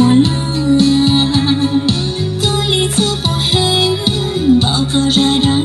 của la có lý do bỏ hết bảo có ra đó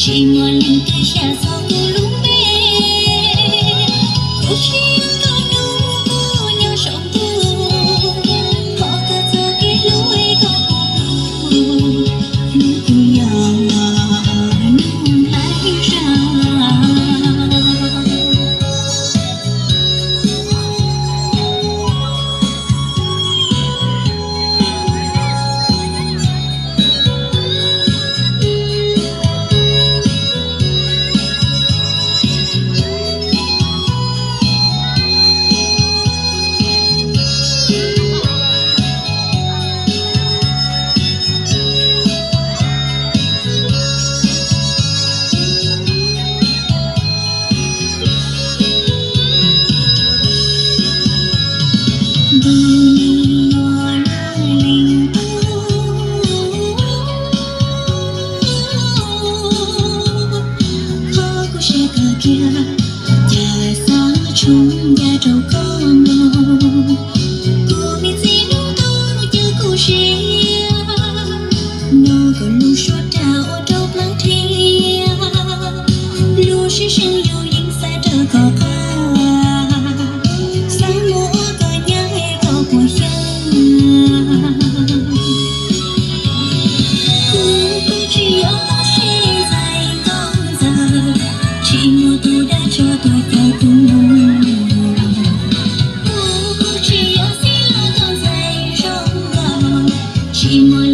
chỉ muốn linh cái xa sau cô lúc bé cô chỉ có nụ nhau sống tu họ cả cho cái lối có nụ cười nụ lại ra chúng ta đâu có mong cô biết gì đâu tôi chứ cô sẽ nó còn luôn suốt đau đâu lắng thia luôn sẽ sinh yêu những sai trở có sáng mùa có nhớ có của dân cô chỉ ở đó sẽ dài con giờ chỉ một tôi đã cho tôi theo tung chỉ muốn